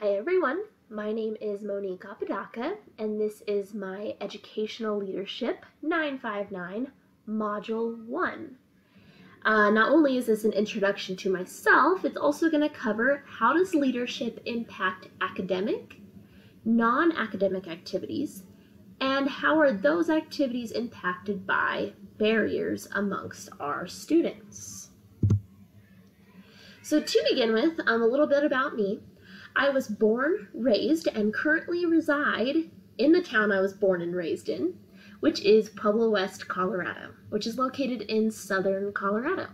Hi everyone, my name is Monique Apodaca, and this is my Educational Leadership 959 Module 1. Not only is this an introduction to myself, it's also going to cover how does leadership impact academic, non-academic activities, and how are those activities impacted by barriers amongst our students. So to begin with, a little bit about me. I was born, raised, and currently reside in the town I was born and raised in, which is Pueblo West, Colorado, which is located in southern Colorado.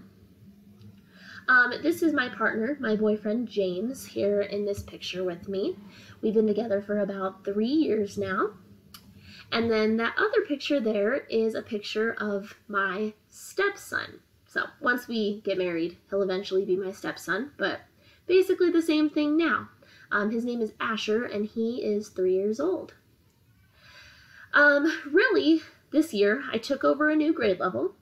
This is my partner, my boyfriend, James, here in this picture with me. We've been together for about 3 years now. And then that other picture there is a picture of my stepson. So once we get married, he'll eventually be my stepson, but basically the same thing now. His name is Asher, and he is 3 years old. Really, this year, I took over a new grade level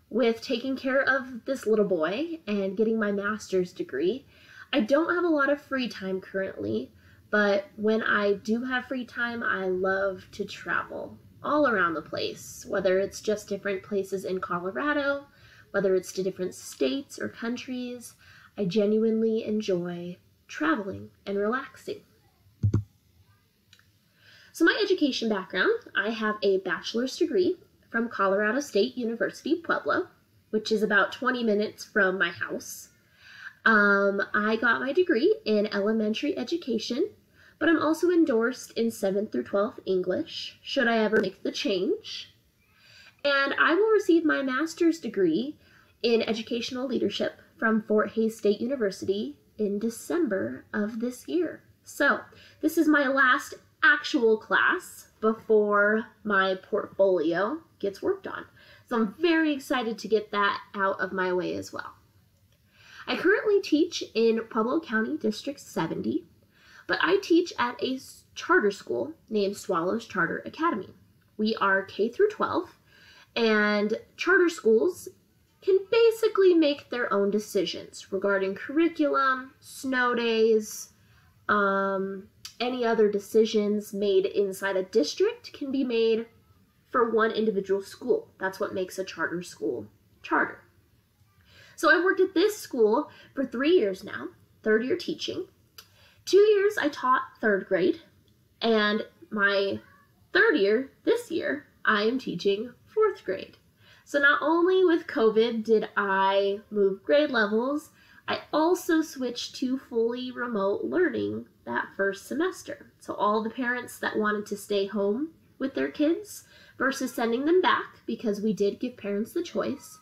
with taking care of this little boy and getting my master's degree. I don't have a lot of free time currently, but when I do have free time, I love to travel all around the place, whether it's just different places in Colorado, whether it's to different states or countries. I genuinely enjoy traveling and relaxing. So my education background, I have a bachelor's degree from Colorado State University, Pueblo, which is about 20 minutes from my house. I got my degree in elementary education, but I'm also endorsed in 7th through 12th English, should I ever make the change. And I will receive my master's degree in educational leadership from Fort Hays State University in December of this year. So this is my last actual class before my portfolio gets worked on. So I'm very excited to get that out of my way as well. I currently teach in Pueblo County District 70, but I teach at a charter school named Swallows Charter Academy. We are K through 12, and charter schools can basically make their own decisions regarding curriculum, snow days, any other decisions made inside a district can be made for one individual school. That's what makes a charter school charter. So I've worked at this school for 3 years now, third year teaching. 2 years I taught third grade, and my third year, this year, I am teaching fourth grade. So not only with COVID did I move grade levels, I also switched to fully remote learning that first semester. So all the parents that wanted to stay home with their kids versus sending them back, because we did give parents the choice,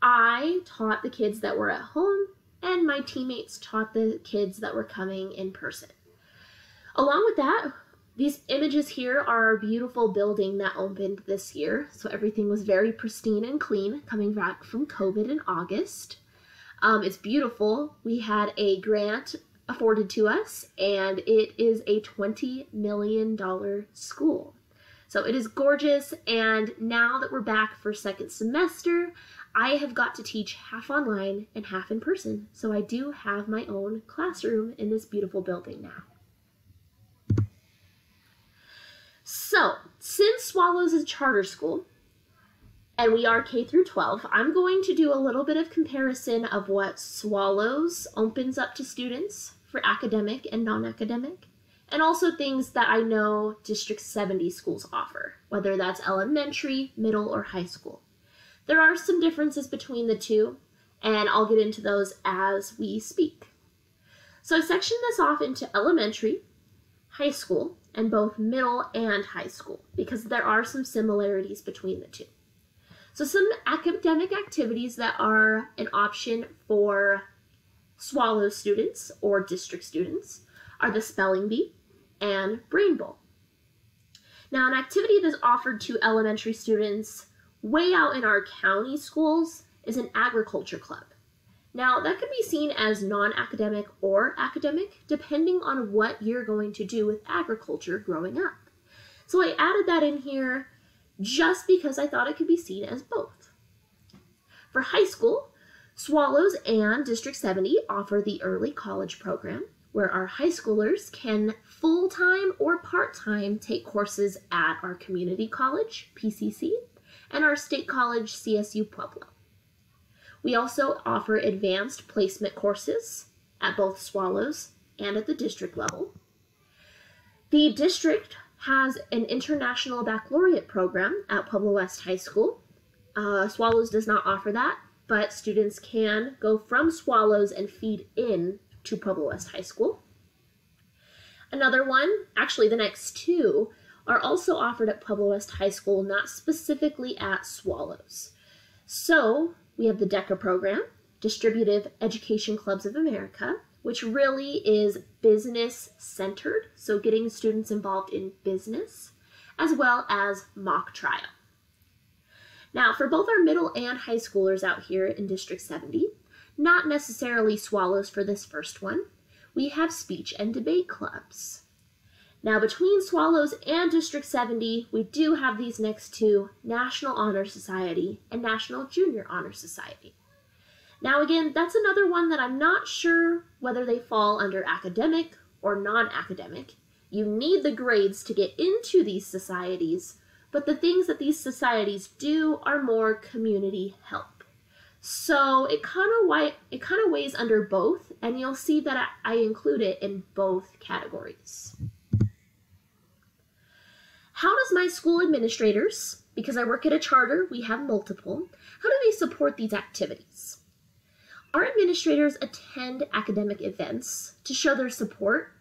I taught the kids that were at home, and my teammates taught the kids that were coming in person. Along with that, these images here are our beautiful building that opened this year. So everything was very pristine and clean coming back from COVID in August. It's beautiful. We had a grant afforded to us, and it is a $20 million school. So it is gorgeous, and now that we're back for second semester, I have got to teach half online and half in person. So I do have my own classroom in this beautiful building now. So, since Swallows is a charter school, and we are K through 12, I'm going to do a little bit of comparison of what Swallows opens up to students for academic and non-academic, and also things that I know District 70 schools offer, whether that's elementary, middle, or high school. There are some differences between the two, and I'll get into those as we speak. So I've sectioned this off into elementary, high school, and both middle and high school, because there are some similarities between the two. So some academic activities that are an option for Swallow students or district students are the spelling bee and brain bowl. Now, an activity that's offered to elementary students way out in our county schools is an agriculture club. Now, that could be seen as non-academic or academic, depending on what you're going to do with agriculture growing up. So I added that in here just because I thought it could be seen as both. For high school, Swallows and District 70 offer the early college program, where our high schoolers can full-time or part-time take courses at our community college, PCC, and our state college, CSU Pueblo. We also offer advanced placement courses at both Swallows and at the district level. The district has an international baccalaureate program at Pueblo West High School. Swallows does not offer that, but students can go from Swallows and feed in to Pueblo West High School. Another one, actually the next two, are also offered at Pueblo West High School, not specifically at Swallows. So we have the DECA program, Distributive Education Clubs of America, which really is business-centered, so getting students involved in business, as well as mock trial. Now, for both our middle and high schoolers out here in District 70, not necessarily Swallows for this first one, we have speech and debate clubs. Now, between Swallows and District 70, we do have these next two, National Honor Society and National Junior Honor Society. Now, again, that's another one that I'm not sure whether they fall under academic or non-academic. You need the grades to get into these societies, but the things that these societies do are more community help. So it kind of weighs under both, and you'll see that I include it in both categories. How does my school administrators, because I work at a charter, we have multiple, how do they support these activities? Our administrators attend academic events to show their support,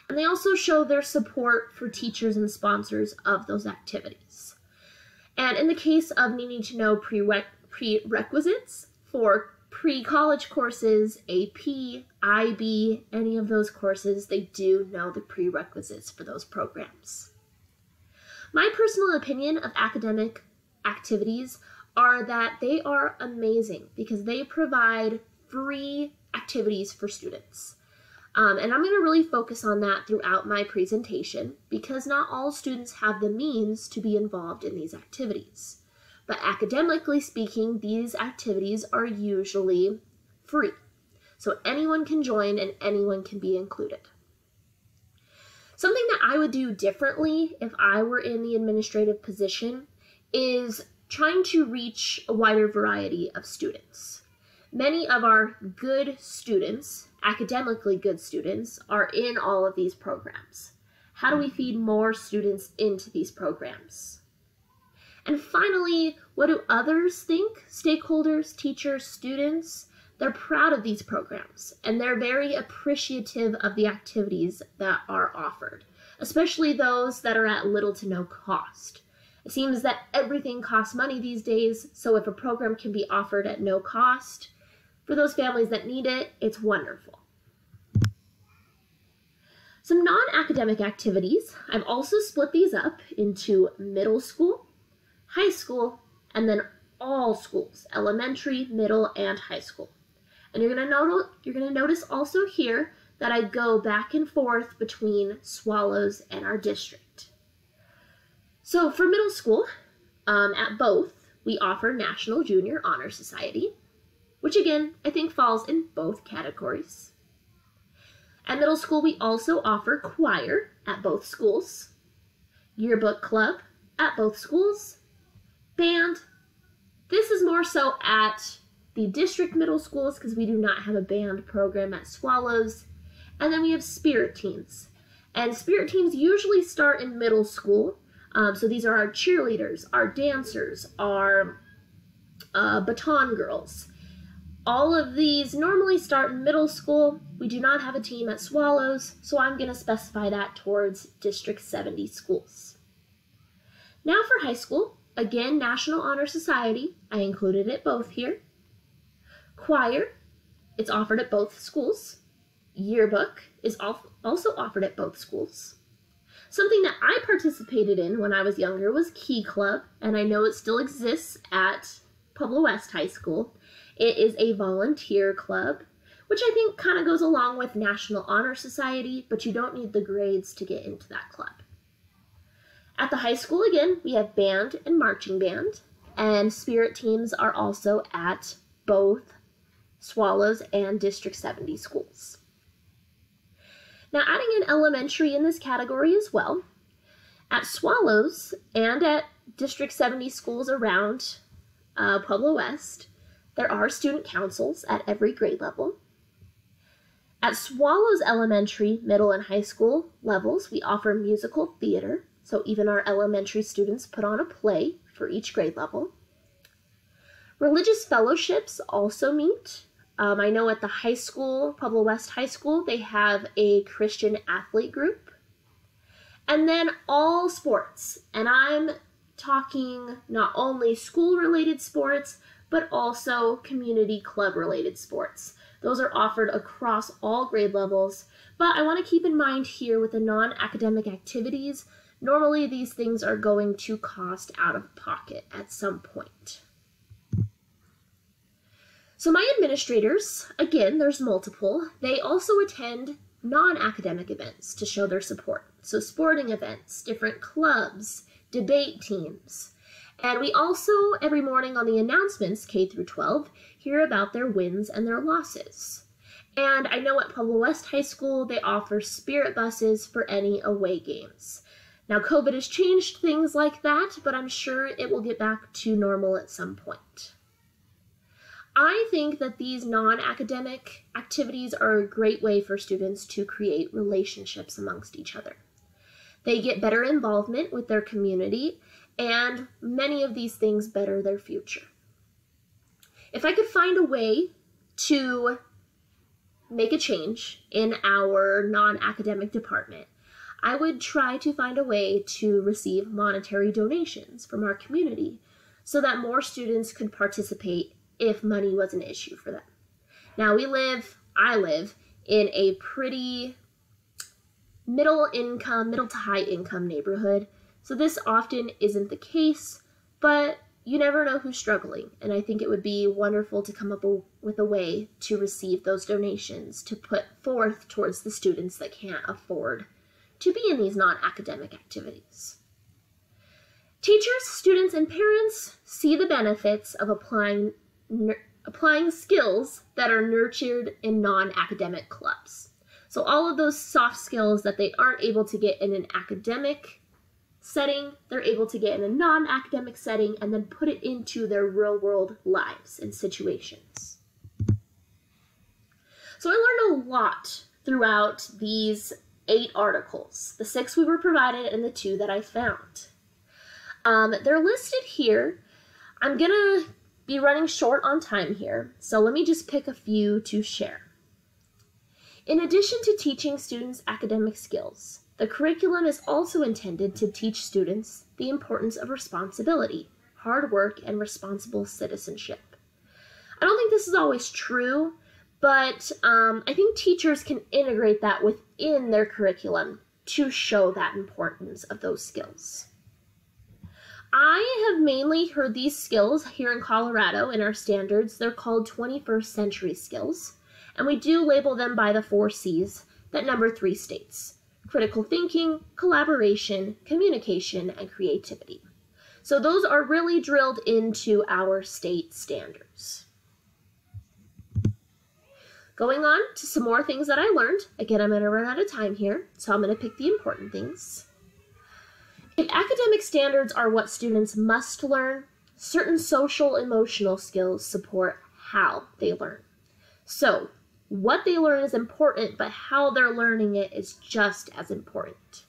and they also show their support for teachers and sponsors of those activities. And in the case of needing to know prerequisites for pre-college courses, AP, IB, any of those courses, they do know the prerequisites for those programs. My personal opinion of academic activities are that they are amazing because they provide free activities for students. And I'm going to really focus on that throughout my presentation because not all students have the means to be involved in these activities. But academically speaking, these activities are usually free. So anyone can join and anyone can be included. Something that I would do differently if I were in the administrative position is trying to reach a wider variety of students. Many of our good students, academically good students, are in all of these programs. How do we feed more students into these programs? And finally, what do others think? Stakeholders, teachers, students, they're proud of these programs and they're very appreciative of the activities that are offered, especially those that are at little to no cost. It seems that everything costs money these days, so if a program can be offered at no cost, for those families that need it, it's wonderful. Some non-academic activities, I've also split these up into middle school, high school, and then all schools, elementary, middle, and high school. And you're going to notice also here that I go back and forth between Swallows and our district. So for middle school, at both, we offer National Junior Honor Society, which again, I think falls in both categories. At middle school, we also offer choir at both schools, yearbook club at both schools, band. This is more so at the district middle schools because we do not have a band program at Swallows. And then we have spirit teams. And spirit teams usually start in middle school. So these are our cheerleaders, our dancers, our baton girls. All of these normally start in middle school. We do not have a team at Swallows, so I'm going to specify that towards District 70 schools. Now for high school, again, National Honor Society. I included it both here. Choir, it's offered at both schools. Yearbook is also offered at both schools. Something that I participated in when I was younger was Key Club, and I know it still exists at Pueblo West High School. It is a volunteer club, which I think kind of goes along with National Honor Society, but you don't need the grades to get into that club. At the high school, again, we have band and marching band, and spirit teams are also at both Swallows and District 70 schools. an elementary in this category as well. At Swallows and at District 70 schools around Pueblo West, there are student councils at every grade level. At Swallows Elementary, middle, and high school levels, we offer musical theater, so even our elementary students put on a play for each grade level. Religious fellowships also meet. I know at the high school, Pueblo West High School, they have a Christian athlete group. And then all sports, and I'm talking not only school-related sports, but also community club-related sports. Those are offered across all grade levels, but I want to keep in mind here with the non-academic activities, normally these things are going to cost out of pocket at some point. So my administrators, again, there's multiple, they also attend non-academic events to show their support. So sporting events, different clubs, debate teams. And we also, every morning on the announcements, K through 12, hear about their wins and their losses. And I know at Pueblo West High School, they offer spirit buses for any away games. Now, COVID has changed things like that, but I'm sure it will get back to normal at some point. I think that these non-academic activities are a great way for students to create relationships amongst each other. They get better involvement with their community, and many of these things better their future. If I could find a way to make a change in our non-academic department, I would try to find a way to receive monetary donations from our community so that more students could participate if money was an issue for them. Now I live in a pretty middle to high income neighborhood, so this often isn't the case, but you never know who's struggling, and I think it would be wonderful to come up with a way to receive those donations to put forth towards the students that can't afford to be in these non-academic activities. Teachers, students, and parents see the benefits of applying skills that are nurtured in non-academic clubs. So all of those soft skills that they aren't able to get in an academic setting, they're able to get in a non-academic setting and then put it into their real-world lives and situations. So I learned a lot throughout these 8 articles, the 6 we were provided and the 2 that I found. They're listed here. I'm gonna be running short on time here, so let me just pick a few to share. In addition to teaching students academic skills, the curriculum is also intended to teach students the importance of responsibility, hard work, and responsible citizenship. I don't think this is always true, but I think teachers can integrate that within their curriculum to show that importance of those skills. I have mainly heard these skills here in Colorado in our standards. They're called 21st century skills, and we do label them by the 4 C's that number 3 states: critical thinking, collaboration, communication, and creativity. So those are really drilled into our state standards. Going on to some more things that I learned. Again, I'm going to run out of time here, so I'm going to pick the important things. If academic standards are what students must learn, certain social emotional skills support how they learn. So, what they learn is important, but how they're learning it is just as important.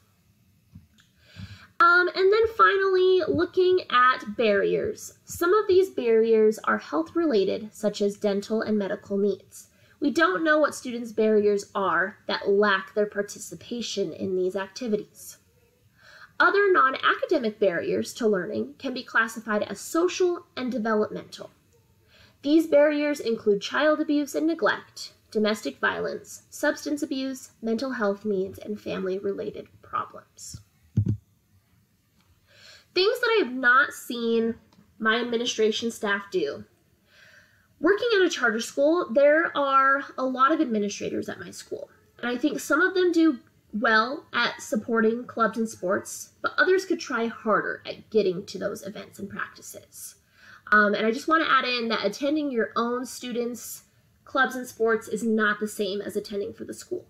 And then finally, looking at barriers. Some of these barriers are health-related, such as dental and medical needs. We don't know what students' barriers are that lack their participation in these activities. Other non-academic barriers to learning can be classified as social and developmental. These barriers include child abuse and neglect, domestic violence, substance abuse, mental health needs, and family-related problems. Things that I have not seen my administration staff do. Working at a charter school, there are a lot of administrators at my school, and I think some of them do well at supporting clubs and sports, but others could try harder at getting to those events and practices. And I just want to add in that attending your own students' clubs and sports is not the same as attending for the school.